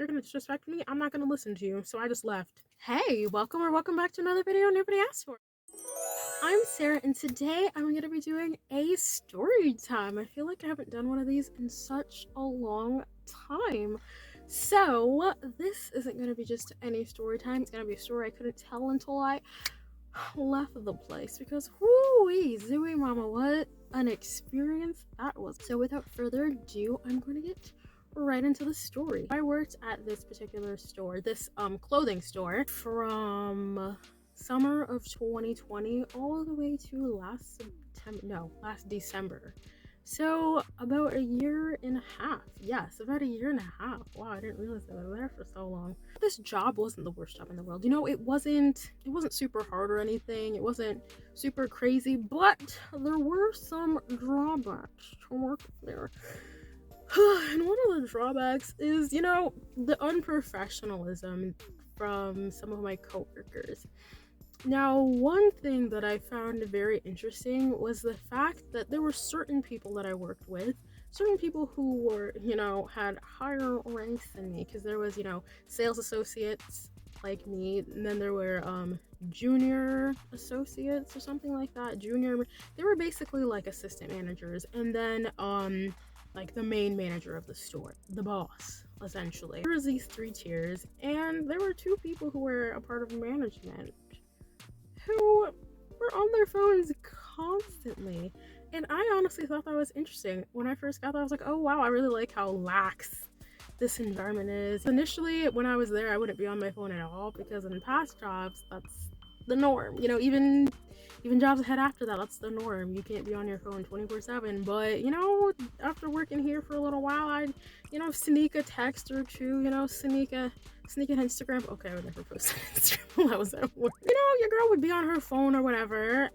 you're gonna disrespect me, I'm not gonna listen to you. So I just left. Hey, welcome back to another video nobody asked for. I'm Sarah, and today I'm going to be doing a story time. I feel like I haven't done one of these in such a long time. So this isn't going to be just any story time. It's going to be a story I couldn't tell until I left the place, because whoo-wee, Zooey Mama, what an experience that was. So without further ado, I'm going to get right into the story. I worked at this particular store, this clothing store, from summer of 2020 all the way to last December. So about a year and a half. Yes, about a year and a half. Wow, I didn't realize I was there for so long. This job wasn't the worst job in the world. You know, it wasn't super hard or anything. It wasn't super crazy, but there were some drawbacks to work there. And one of the drawbacks is, you know, the unprofessionalism from some of my coworkers. Now, one thing that I found very interesting was the fact that there were certain people that I worked with, certain people who were, you know, had higher ranks than me, because there was, you know, sales associates like me, and then there were junior associates or something like that. They were basically like assistant managers, and then like the main manager of the store, the boss, essentially. There was these three tiers, and there were two people who were a part of management who were on their phones constantly. And I honestly thought that was interesting. When I first got there, I was like, oh wow, I really like how lax this environment is. Initially, when I was there, I wouldn't be on my phone at all, because in past jobs, that's the norm. You know, even jobs ahead after that, that's the norm. You can't be on your phone 24/7. But, you know, after working here for a little while, I'd, you know, sneak a text or two, you know, sneak an Instagram. Okay, I would never post on Instagram while I was at work. You know, your girl would be on her phone or whatever, and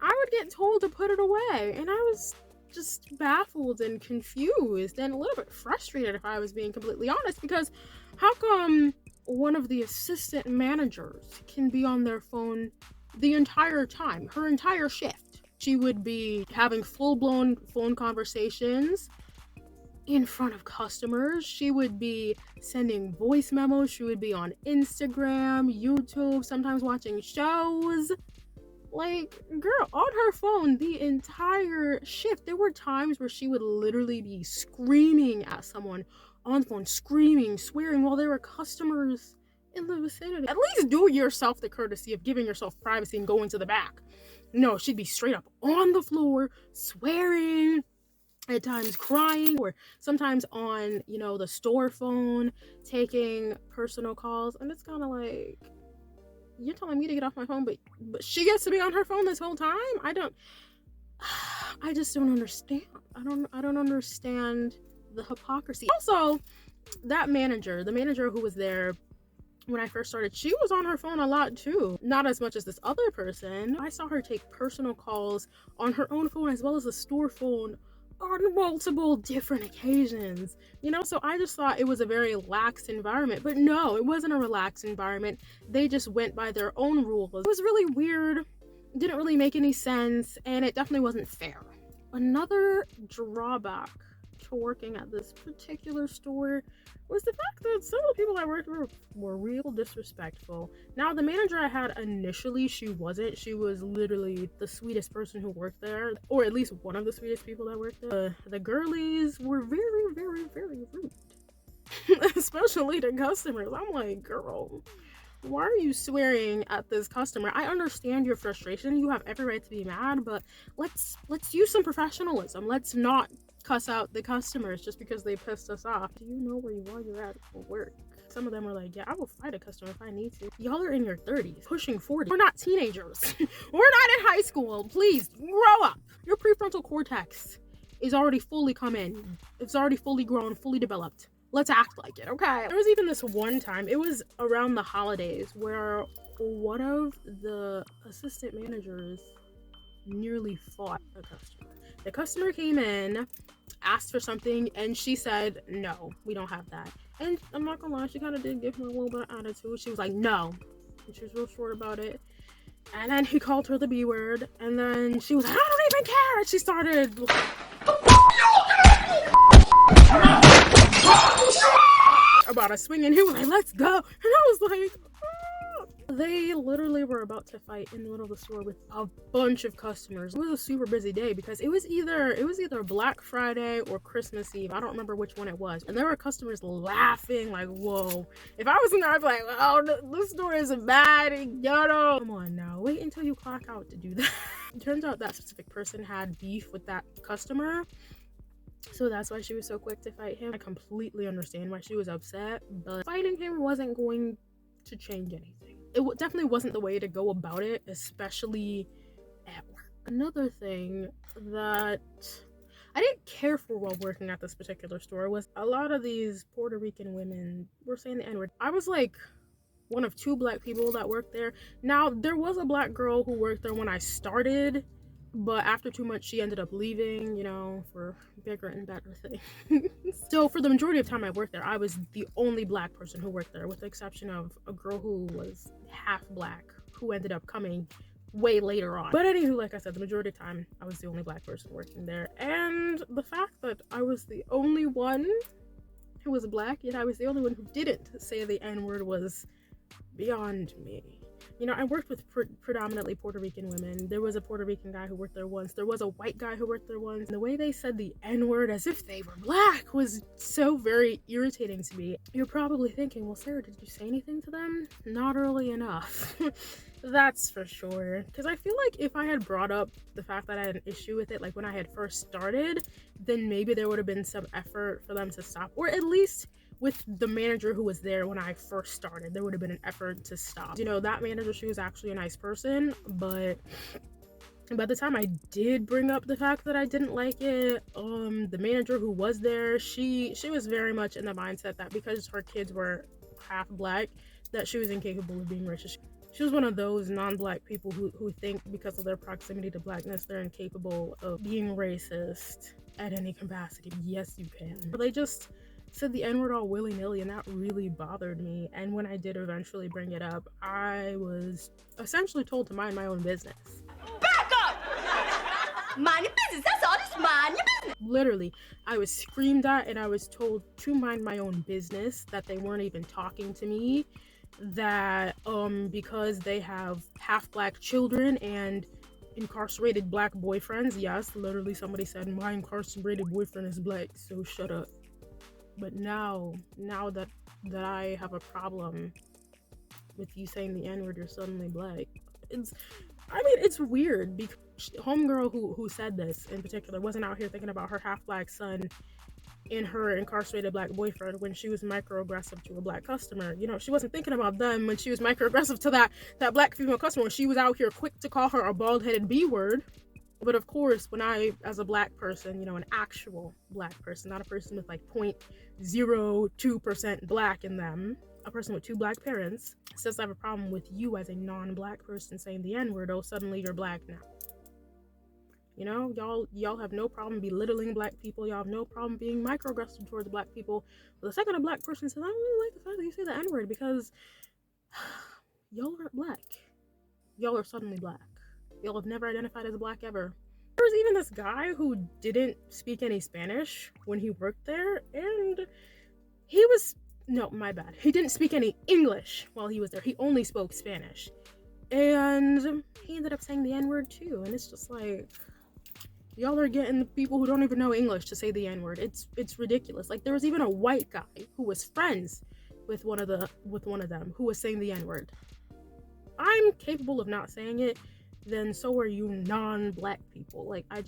I would get told to put it away. And I was just baffled and confused and a little bit frustrated, if I was being completely honest, because how come one of the assistant managers can be on their phone the entire time, her entire shift? She would be having full-blown phone conversations in front of customers. She would be sending voice memos. She would be on Instagram, YouTube, sometimes watching shows. Like, girl, on her phone the entire shift. There were times where she would literally be screaming at someone on the phone, screaming, swearing, while there were customers in the vicinity. At least do yourself the courtesy of giving yourself privacy and going to the back. No, she'd be straight up on the floor, swearing, at times crying, or sometimes on, you know, the store phone, taking personal calls. And it's kind of like, you're telling me to get off my phone, but she gets to be on her phone this whole time? I just don't understand. I don't understand the hypocrisy. Also, that manager, the manager who was there when I first started, she was on her phone a lot too. Not as much as this other person. I saw her take personal calls on her own phone as well as the store phone on multiple different occasions, you know. So I just thought it was a very lax environment, but no, it wasn't a relaxed environment. They just went by their own rules. It was really weird, didn't really make any sense, and it definitely wasn't fair. Another drawback to working at this particular store was the fact that some of the people I worked with were real disrespectful. Now, the manager I had initially, she wasn't. She was literally the sweetest person who worked there, or at least one of the sweetest people that worked there. The girlies were very, very, very rude, especially to customers. I'm like, girl, why are you swearing at this customer? I understand your frustration. You have every right to be mad, but let's use some professionalism. Let's not cuss out the customers just because they pissed us off. Do you know where you are? You're at work. Some of them were like, yeah, I will fight a customer if I need to. Y'all are in your 30s, pushing 40. We're not teenagers. We're not in high school. Please grow up. Your prefrontal cortex is already fully come in. It's already fully grown, fully developed. Let's act like it, okay? There was even this one time, it was around the holidays, where one of the assistant managers nearly fought a customer. The customer came in, asked for something, and she said, no, we don't have that. And I'm not gonna lie, she kind of did give him a little bit of attitude. She was like, no. And she was real short about it. And then he called her the B word. And then she was like, I don't even care. And she started about to swing, and he was like, let's go. And I was like, ah. They literally were about to fight in the middle of the store with a bunch of customers. It was a super busy day because it was either Black Friday or Christmas Eve. I don't remember which one it was. And there were customers laughing like, whoa. If I was in there, I'd be like, oh, this store is bad and ghetto. Come on now, wait until you clock out to do that. It turns out that specific person had beef with that customer. So that's why she was so quick to fight him. I completely understand why she was upset, but fighting him wasn't going to change anything. It definitely wasn't the way to go about it, especially at work. Another thing that I didn't care for while working at this particular store was a lot of these Puerto Rican women were saying the N-word. I was like one of 2 black people that worked there. Now, there was a black girl who worked there when I started, but after 2 months, she ended up leaving, you know, for bigger and better things. So for the majority of time I worked there, I was the only black person who worked there, with the exception of a girl who was half black, who ended up coming way later on. But anywho, like I said, the majority of the time, I was the only black person working there. And the fact that I was the only one who was black, yet I was the only one who didn't say the N-word was beyond me. You know, I worked with predominantly Puerto Rican women. There was a Puerto Rican guy who worked there once. There was a white guy who worked there once. And the way they said the N-word as if they were black was so very irritating to me. You're probably thinking, well, Sarah, did you say anything to them? Not early enough. That's for sure. Because I feel like if I had brought up the fact that I had an issue with it, like when I had first started, then maybe there would have been some effort for them to stop. Or at least with the manager who was there when I first started, there would have been an effort to stop. You know, that manager, she was actually a nice person, but by the time I did bring up the fact that I didn't like it, the manager who was there, she was very much in the mindset that because her kids were half black, that she was incapable of being racist. She was one of those non-black people who think because of their proximity to blackness, they're incapable of being racist at any capacity. Yes, you can. They just said the N-word all willy-nilly, and that really bothered me. And when I did eventually bring it up, I was essentially told to mind my own business. Back up! Mind your business, that's all, just mind your business. Literally, I was screamed at and I was told to mind my own business, that they weren't even talking to me, that because they have half black children and incarcerated black boyfriends. Yes, literally somebody said my incarcerated boyfriend is black, so shut up. But now that I have a problem with you saying the N-word, you're suddenly black. It's weird because homegirl who said this in particular wasn't out here thinking about her half black son and her incarcerated black boyfriend when she was microaggressive to a black customer. You know, she wasn't thinking about them when she was microaggressive to that black female customer. She was out here quick to call her a bald-headed B-word. But of course, when I, as a black person, you know, an actual black person, not a person with like 0.02% black in them, a person with 2 black parents, says I have a problem with you as a non-black person saying the N-word, oh, suddenly you're black now. You know, y'all have no problem belittling black people. Y'all have no problem being microaggressive towards black people. But the second a black person says, I don't really like the fact that you say the N-word because y'all aren't black. Y'all are suddenly black. Y'all have never identified as black ever. There was even this guy who didn't speak any Spanish when he worked there, and he didn't speak any English while he was there. He only spoke Spanish. And he ended up saying the N-word too, and it's just like, y'all are getting the people who don't even know English to say the N-word. It's ridiculous. Like, there was even a white guy who was friends with one of them who was saying the N-word. I'm capable of not saying it, then so are you non-black people. Like, I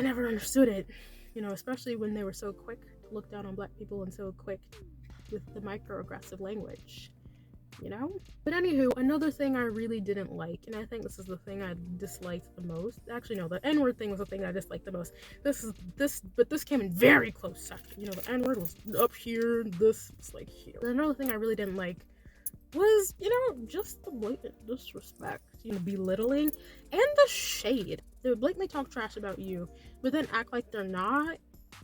never understood it. You know, especially when they were so quick to look down on black people and so quick with the microaggressive language, you know? But anywho, another thing I really didn't like, and I think this is the thing I disliked the most. Actually, no, the N-word thing was the thing I disliked the most. But this came in very close second. You know, the N-word was up here, this was like here. And another thing I really didn't like was, you know, just the blatant disrespect, you know, belittling, and the shade. They would blatantly talk trash about you, but then act like they're not.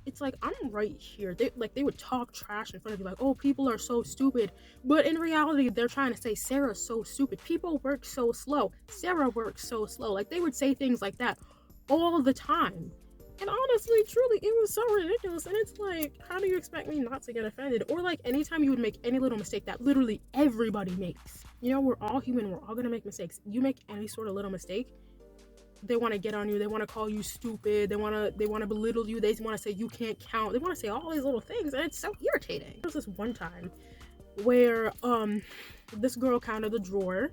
It's like, I'm right here. They would talk trash in front of you, like, oh, people are so stupid. But in reality, they're trying to say, Sarah's so stupid. People work so slow. Sarah works so slow. Like, they would say things like that all the time. And honestly, truly, it was so ridiculous. And it's like, how do you expect me not to get offended? Or like, anytime you would make any little mistake that literally everybody makes. You know, we're all human. We're all gonna make mistakes. You make any sort of little mistake, they want to get on you. They want to call you stupid. They want to belittle you. They want to say you can't count. They want to say all these little things, and it's so irritating. There was this one time where this girl counted the drawer,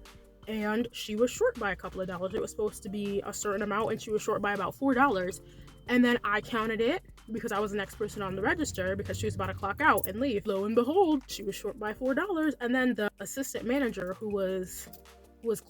and she was short by a couple of dollars. It was supposed to be a certain amount, and she was short by about $4. And then I counted it because I was the next person on the register because she was about to clock out and leave. Lo and behold, she was short by $4. And then the assistant manager who was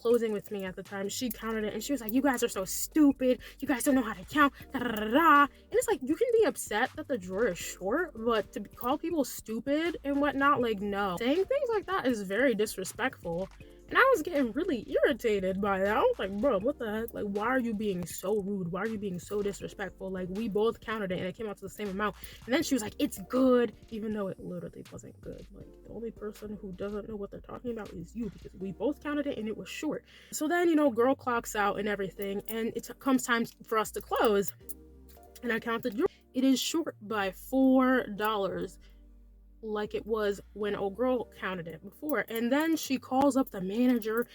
closing with me at the time, she counted it and she was like, you guys are so stupid, you guys don't know how to count, da da da da. And it's like, you can be upset that the drawer is short, but to call people stupid and whatnot, like, no. Saying things like that is very disrespectful. And I was getting really irritated by that. I was like, bro, what the heck? Like, why are you being so rude? Why are you being so disrespectful? Like, we both counted it and it came out to the same amount. And then she was like, it's good, even though it literally wasn't good. Like, the only person who doesn't know what they're talking about is you, because we both counted it and it was short. So then, you know, girl clocks out and everything, and it comes time for us to close. And I count the drawer. It is short by $4. Like it was when old girl counted it before. And then she calls up the manager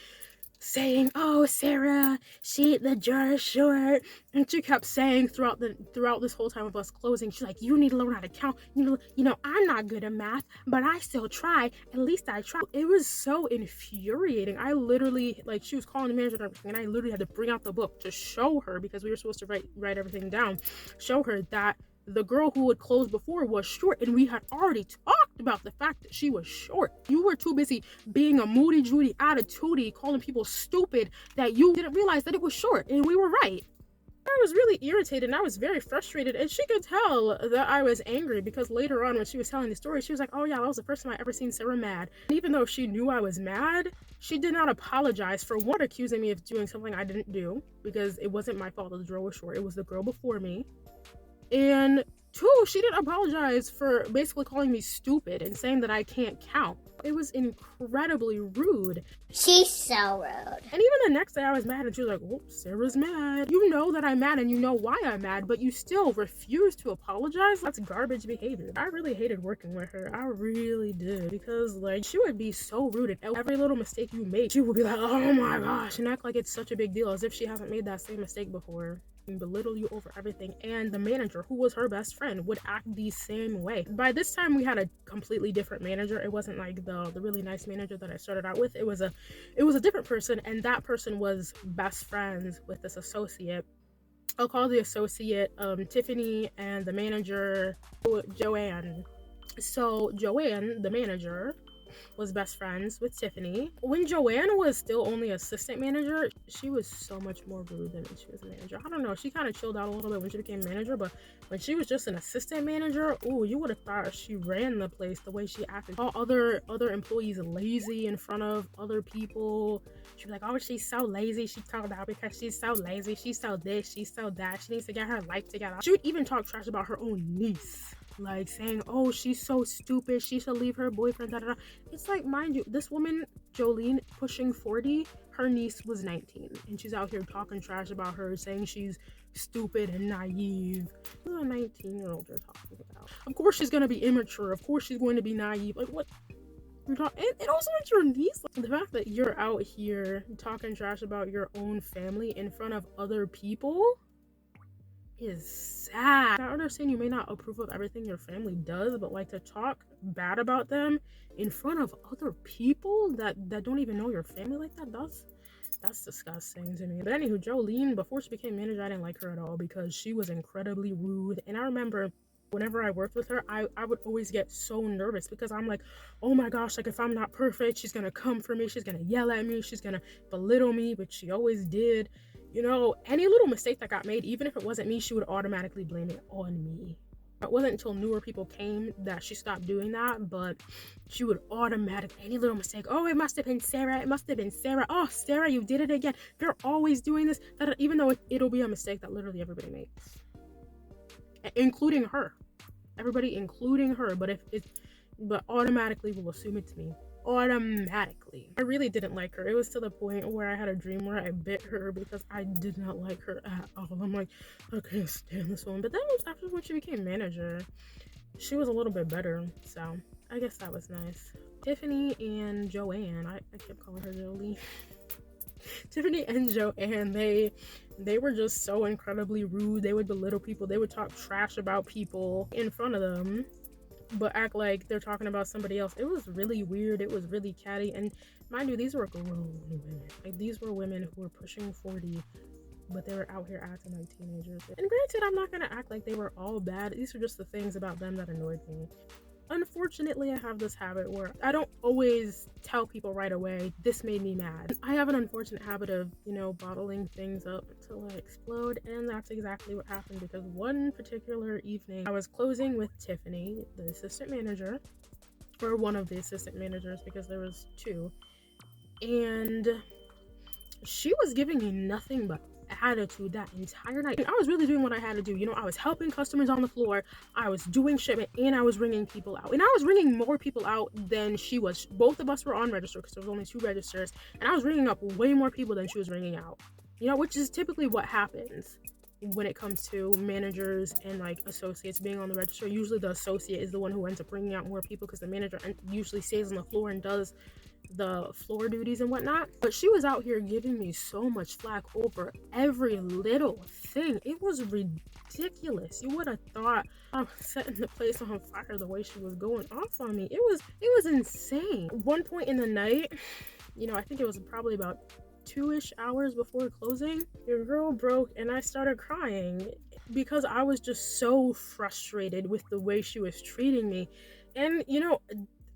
saying, oh, Sarah, the jar is short. And she kept saying throughout this whole time of us closing, she's like, you need to learn how to count. You know, I'm not good at math, but I still try. At least I try. It was so infuriating. I literally, like, she was calling the manager and everything, and I literally had to bring out the book to show her, because we were supposed to write everything down, show her that the girl who had closed before was short, and we had already talked about the fact that she was short. You were too busy being a moody Judy attitudey, calling people stupid, that you didn't realize that it was short, and we were right. I was really irritated and I was very frustrated, and she could tell that I was angry, because later on when she was telling the story, she was like, oh yeah, that was the first time I ever seen Sarah mad. And even though she knew I was mad, she did not apologize for, one, accusing me of doing something I didn't do, because it wasn't my fault that the drawer was short, it was the girl before me. And two, she didn't apologize for basically calling me stupid and saying that I can't count. It was incredibly rude. She's so rude. And even the next day I was mad, and she was like, oh, Sarah's mad. You know that I'm mad and you know why I'm mad, but you still refuse to apologize? That's garbage behavior. I really hated working with her. I really did. Because, like, she would be so rude, and every little mistake you make, she would be like, oh my gosh, and act like it's such a big deal, as if she hasn't made that same mistake before. Belittle you over everything. And the manager, who was her best friend, would act the same way. By this time we had a completely different manager. It wasn't like the really nice manager that I started out with. It was a different person, and that person was best friends with this associate. I'll call the associate Tiffany, and the manager Joanne. So Joanne, the manager, was best friends with Tiffany. When Joanne was still only assistant manager, she was so much more rude than when she was a manager. I don't know, she kind of chilled out a little bit when she became manager, but when she was just an assistant manager, ooh, you would have thought she ran the place the way she acted. All other employees lazy in front of other people. She'd be like, oh, she's so lazy. She called out because she's so lazy. She's so this, she's so that. She needs to get her life together. She would even talk trash about her own niece. Like saying, oh, she's so stupid, she should leave her boyfriend, da da da. It's like, mind you, this woman, Jolene, pushing 40, her niece was 19, and she's out here talking trash about her, saying she's stupid and naive. What a 19-year-old you're talking about? Of course she's gonna be immature, of course she's going to be naive. Like, what? And also, it's your niece. The fact that you're out here talking trash about your own family in front of other people is sad. I understand you may not approve of everything your family does, but like, to talk bad about them in front of other people that don't even know your family like that, that's disgusting to me. But anywho, Jolene, before she became manager, I didn't like her at all, because she was incredibly rude. And I remember whenever I worked with her, I would always get so nervous, because I'm like, oh my gosh, like, if I'm not perfect, she's gonna come for me, she's gonna yell at me, she's gonna belittle me, which she always did. You know, any little mistake that got made, even if it wasn't me, she would automatically blame it on me. It wasn't until newer people came that she stopped doing that, but she would automatically, any little mistake, oh, it must have been Sarah, it must have been Sarah, oh, Sarah, you did it again, you're always doing this, that, even though it'll be a mistake that literally everybody makes, including her, everybody including her, but automatically will assume it's me. automatically. I really didn't like her. It was to the point where I had a dream where I bit her because I did not like her at all. I'm like, I can't stand this woman. But then after when she became manager, she was a little bit better. So I guess that was nice. Tiffany and Joanne, I kept calling her Jolie. Tiffany and Joanne, they were just so incredibly rude. They would belittle people. They would talk trash about people in front of them, but act like they're talking about somebody else. It was really weird. It was really catty. And mind you, these were grown women. Like, these were women who were pushing 40, but they were out here acting like teenagers. And granted, I'm not gonna act like they were all bad. These are just the things about them that annoyed me. Unfortunately, I have this habit where I don't always tell people right away, this made me mad. I have an unfortunate habit of, bottling things up until I explode, and that's exactly what happened, because one particular evening, I was closing with Tiffany, the assistant manager, or one of the assistant managers, because there was two, and she was giving me nothing but attitude that entire night. I was really doing what I had to do. I was helping customers on the floor, I was doing shipment, and I was ringing people out. And I was ringing more people out than she was. Both of us were on register because there was only 2 registers, and I was ringing up way more people than she was ringing out. Which is typically what happens when it comes to managers and like associates being on the register. Usually the associate is the one who ends up bringing out more people because the manager usually stays on the floor and does the floor duties and whatnot. But she was out here giving me so much flack over every little thing. It was ridiculous. You would have thought I was setting the place on fire the way she was going off on me. It was insane. One point in the night, I think it was probably about 2-ish hours before closing, your girl broke and I started crying because I was just so frustrated with the way she was treating me. And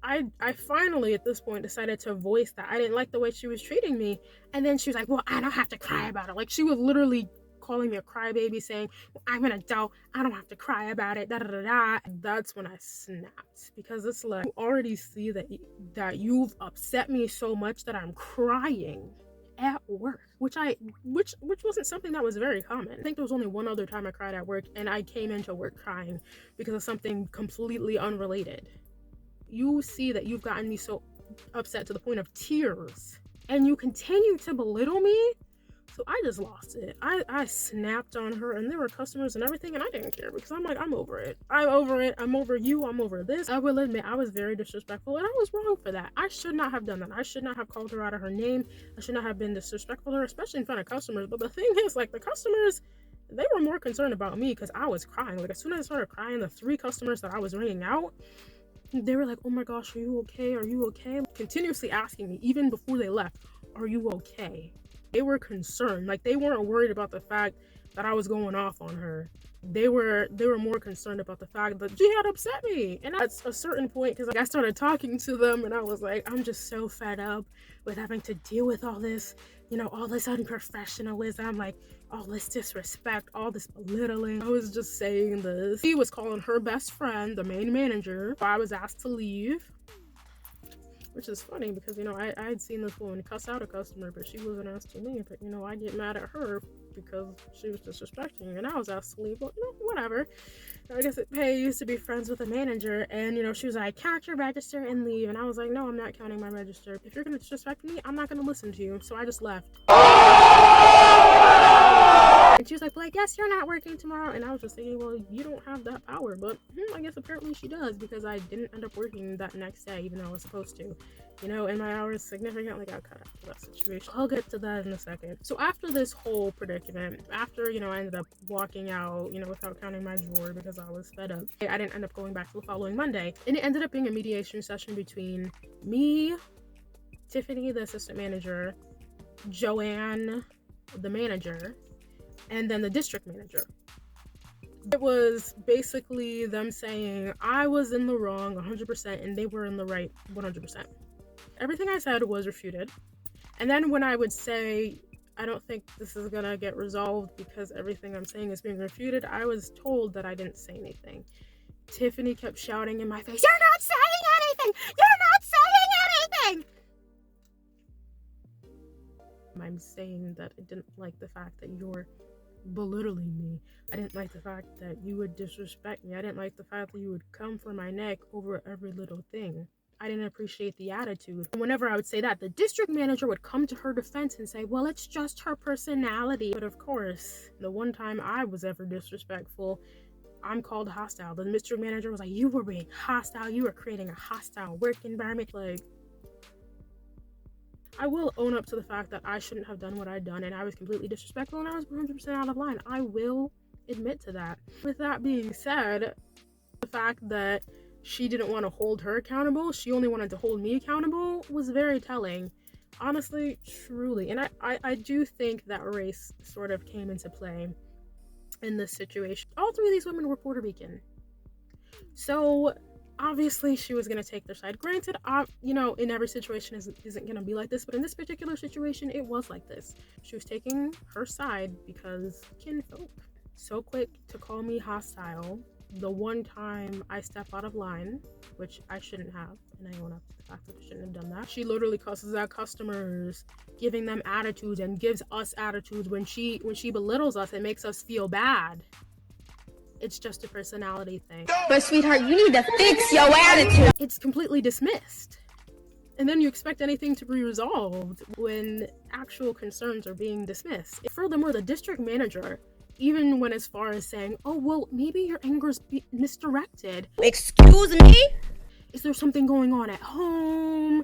I finally at this point decided to voice that I didn't like the way she was treating me. And then she was like, well, I don't have to cry about it. Like, she was literally calling me a crybaby, saying, well, I'm an adult, I don't have to cry about it, da da da da. That's when I snapped, because it's like, you already see that you've upset me so much that I'm crying at work, which wasn't something that was very common. I think there was only one other time I cried at work, and I came into work crying because of something completely unrelated. You see that you've gotten me so upset to the point of tears, and you continue to belittle me. So I just lost it. I snapped on her, and there were customers and everything, and I didn't care because I'm like, I'm over it. I'm over it. I'm over you. I'm over this. I will admit I was very disrespectful, and I was wrong for that. I should not have done that. I should not have called her out of her name. I should not have been disrespectful to her, especially in front of customers. But the thing is, like, the customers, they were more concerned about me because I was crying. Like, as soon as I started crying, the 3 customers that I was ringing out, they were like, oh my gosh, are you okay? Are you okay? Continuously asking me, even before they left, are you okay? They were concerned. Like, they weren't worried about the fact that I was going off on her. They were more concerned about the fact that she had upset me. And at a certain point, because I started talking to them, and I was like, I'm just so fed up with having to deal with all this, all this unprofessionalism, like all this disrespect, all this belittling. I was just saying this. She was calling her best friend, the main manager. I was asked to leave, which is funny because, I had seen this woman cuss out a customer, but she wasn't asked to leave. But, I get mad at her because she was disrespecting me, and I was asked to leave. But, whatever. I guess it pays to be friends with a manager. And, she was like, count your register and leave. And I was like, no, I'm not counting my register. If you're going to disrespect me, I'm not going to listen to you. So I just left. And she was like, well, I guess you're not working tomorrow. And I was just thinking, well, you don't have that power. But I guess apparently she does, because I didn't end up working that next day, even though I was supposed to. And my hours significantly got cut after that situation. I'll get to that in a second. So after this whole predicament, after, I ended up walking out, without counting my drawer because I was fed up, I didn't end up going back till the following Monday. And it ended up being a mediation session between me, Tiffany, the assistant manager, Joanne, the manager, and then the district manager. It was basically them saying I was in the wrong 100% and they were in the right 100%. Everything I said was refuted. And then when I would say, I don't think this is gonna get resolved because everything I'm saying is being refuted, I was told that I didn't say anything. Tiffany kept shouting in my face, you're not saying anything! You're not saying anything! I'm saying that I didn't like the fact that you're belittling me. I didn't like the fact that you would disrespect me. I didn't like the fact that you would come for my neck over every little thing. I didn't appreciate the attitude. And whenever I would say that, the district manager would come to her defense and say, well, it's just her personality. But of course, the one time I was ever disrespectful, I'm called hostile. The district manager was like, you were being hostile. You were creating a hostile work environment. Like, I will own up to the fact that I shouldn't have done what I'd done, and I was completely disrespectful, and I was 100% out of line. I will admit to that. With that being said, the fact that she didn't want to hold her accountable, she only wanted to hold me accountable, was very telling. Honestly, truly. And I do think that race sort of came into play in this situation. All three of these women were Puerto Rican. So obviously she was going to take their side. Granted, you know, in every situation isn't going to be like this, but in this particular situation, it was like this. She was taking her side because kinfolk. So quick to call me hostile. The one time I step out of line, which I shouldn't have, and I own up to the fact that I shouldn't have done that. She literally cusses out customers, giving them attitudes, and gives us attitudes. When she belittles us, it makes us feel bad. It's just a personality thing. But sweetheart, you need to fix your attitude. It's completely dismissed. And then you expect anything to be resolved when actual concerns are being dismissed. Furthermore, the district manager even went as far as saying, oh, well, maybe your anger's misdirected. Excuse me? Is there something going on at home?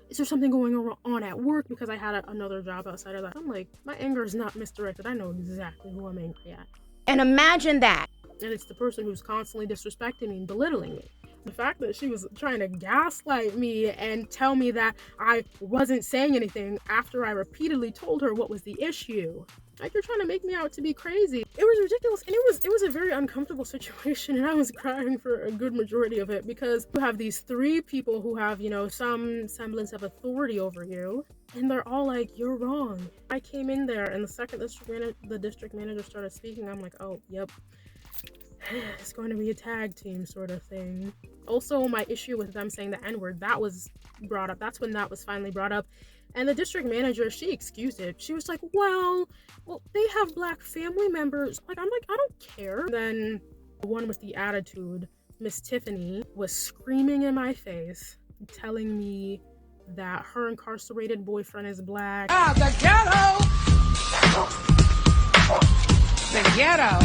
Is there something going on at work? Because I had another job outside of that. I'm like, my anger is not misdirected. I know exactly who I'm angry at. And imagine that. And it's the person who's constantly disrespecting me and belittling me. The fact that she was trying to gaslight me and tell me that I wasn't saying anything after I repeatedly told her what was the issue. Like, you're trying to make me out to be crazy. It was ridiculous, and it was a very uncomfortable situation, and I was crying for a good majority of it, because you have these three people who have, you know, some semblance of authority over you, and they're all like, you're wrong. I came in there, and the second the district manager started speaking, I'm like, oh, yep. It's going to be a tag team sort of thing. Also, my issue with them saying the N-word, that was brought up. That's when that was finally brought up. And the district manager, she excused it. She was like, well, they have black family members. Like, I'm like, I don't care. Then the one with the attitude, Miss Tiffany, was screaming in my face, telling me that her incarcerated boyfriend is black. Ah, the ghetto! The ghetto!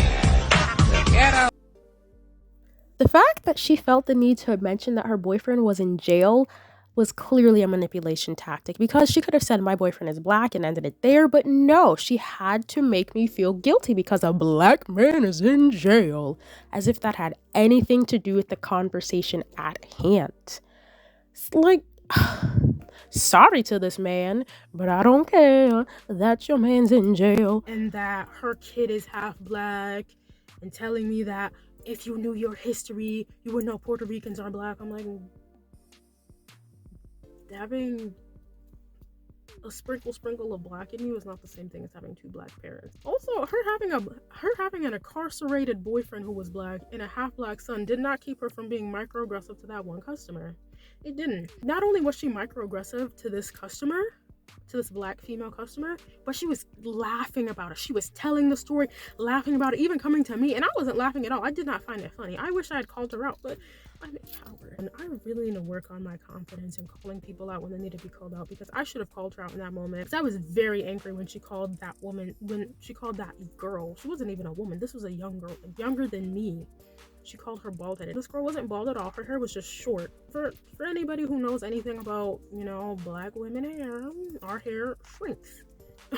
The fact that she felt the need to mention that her boyfriend was in jail was clearly a manipulation tactic, because she could have said my boyfriend is black and ended it there, but no, she had to make me feel guilty because a black man is in jail, as if that had anything to do with the conversation at hand. Like, sorry to this man, but I don't care that your man's in jail. And that her kid is half black, and telling me that if you knew your history, you would know Puerto Ricans are black. I'm like, having a sprinkle of black in you is not the same thing as having two black parents. Also, her having an incarcerated boyfriend who was black and a half black son did not keep her from being microaggressive to that one customer. It didn't. Not only was she microaggressive to this customer, to this black female customer, but she was laughing about it. She was telling the story, laughing about it, even coming to me, and I wasn't laughing at all. I did not find it funny. I wish I had called her out, but I'm a coward, and I really need to work on my confidence and calling people out when they need to be called out, because I should have called her out in that moment. Because I was very angry when she called that woman, when she called that girl. She wasn't even a woman. This was a young girl, younger than me. She called her bald-headed. This girl wasn't bald at all. Her hair was just short. For anybody who knows anything about, you know, black women hair, our hair shrinks.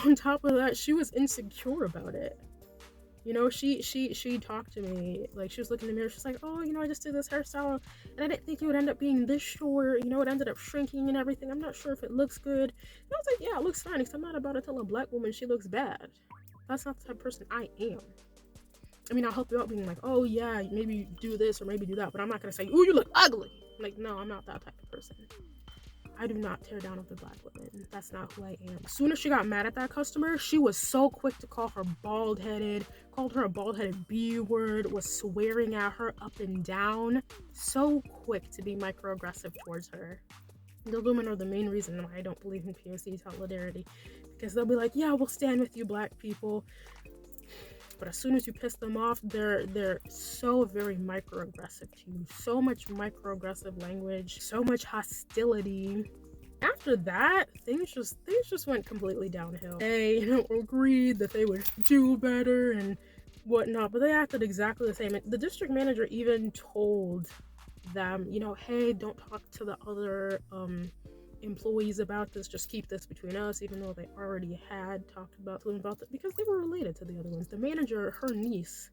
On top of that, she was insecure about it. You know, she talked to me, like, she was looking in the mirror, she's like, oh, you know, I just did this hairstyle, and I didn't think it would end up being this short, you know, it ended up shrinking and everything, I'm not sure if it looks good. And I was like, yeah, it looks fine, except I'm not about to tell a black woman she looks bad. That's not the type of person I am. I mean, I'll help you out being like, oh yeah, maybe do this or maybe do that, but I'm not gonna say, ooh, you look ugly. Like, no, I'm not that type of person. I do not tear down other black women. That's not who I am. As soon as she got mad at that customer, she was so quick to call her bald-headed, called her a bald-headed B-word, was swearing at her up and down. So quick to be microaggressive towards her. Those women are the main reason why I don't believe in POC solidarity. Because they'll be like, yeah, we'll stand with you, black people. But as soon as you piss them off, they're so very microaggressive to you. So much microaggressive language, so much hostility. After that, things just went completely downhill. They, agreed that they would do better and whatnot, but they acted exactly the same. The district manager even told them, hey, don't talk to the other employees about this, just keep this between us, even though they already had talked about them about it because they were related to the other ones. The manager, her niece,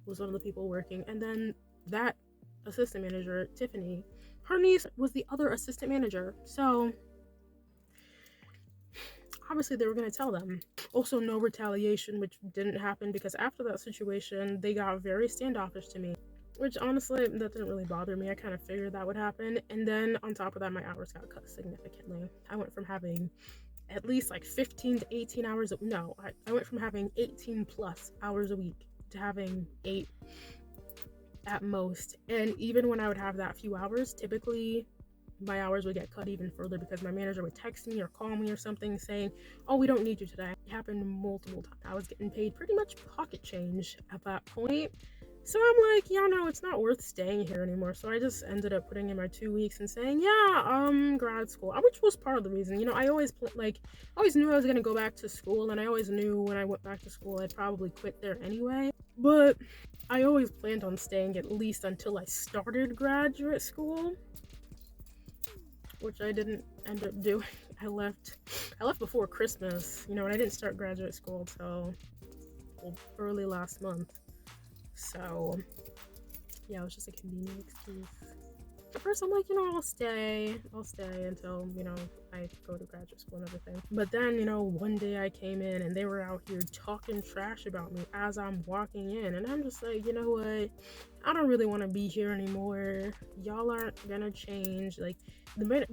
was one of the people working, and then that assistant manager, Tiffany, her niece was the other assistant manager. So obviously they were going to tell them. Also, no retaliation, which didn't happen because after that situation, they got very standoffish to me. Which honestly, that didn't really bother me. I kind of figured that would happen. And then on top of that, my hours got cut significantly. I went from having at least like 15 to 18 hours. I went from having 18 plus hours a week to having 8 at most. And even when I would have that few hours, typically my hours would get cut even further because my manager would text me or call me or something saying, oh, we don't need you today. It happened multiple times. I was getting paid pretty much pocket change at that point. So I'm like, yeah, no, it's not worth staying here anymore. So I just ended up putting in my 2 weeks and saying, yeah, grad school, which was part of the reason. I always always knew I was gonna go back to school, and I always knew when I went back to school I'd probably quit there anyway. But I always planned on staying at least until I started graduate school, which I didn't end up doing. I left before Christmas, and I didn't start graduate school till early last month. So yeah, it was just a convenient excuse. At first I'm like, I'll stay until, I go to graduate school and everything. But then, one day I came in and they were out here talking trash about me as I'm walking in. And I'm just like, you know what? I don't really want to be here anymore. Y'all aren't gonna change. Like,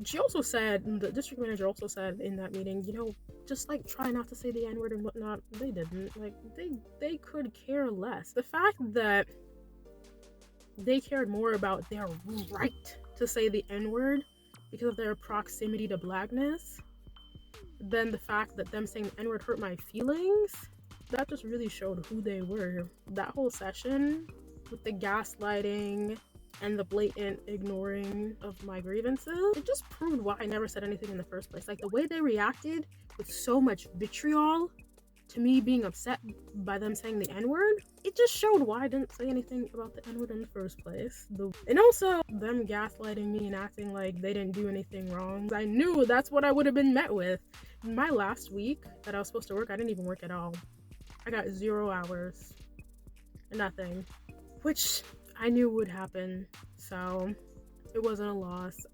she also said, the district manager also said in that meeting, just like try not to say the N-word and whatnot. They didn't. Like, they could care less. The fact that they cared more about their right to say the N-word because of their proximity to blackness than the fact that them saying the N-word hurt my feelings. That just really showed who they were. That whole session with the gaslighting and the blatant ignoring of my grievances, it just proved why I never said anything in the first place. Like, the way they reacted with so much vitriol to me being upset by them saying the N-word, it just showed why I didn't say anything about the N-word in the first place. And also, them gaslighting me and acting like they didn't do anything wrong. I knew that's what I would have been met with. In my last week that I was supposed to work, I didn't even work at all. I got 0 hours. Nothing. Which I knew would happen, so it wasn't a loss.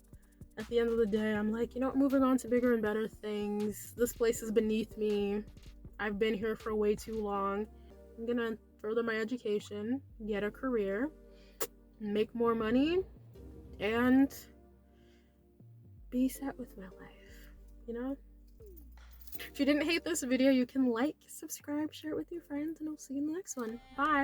At the end of the day, I'm like, moving on to bigger and better things. This place is beneath me. I've been here for way too long. I'm gonna further my education, get a career, make more money, and be set with my life, If you didn't hate this video, you can like, subscribe, share it with your friends, and I'll see you in the next one. Bye!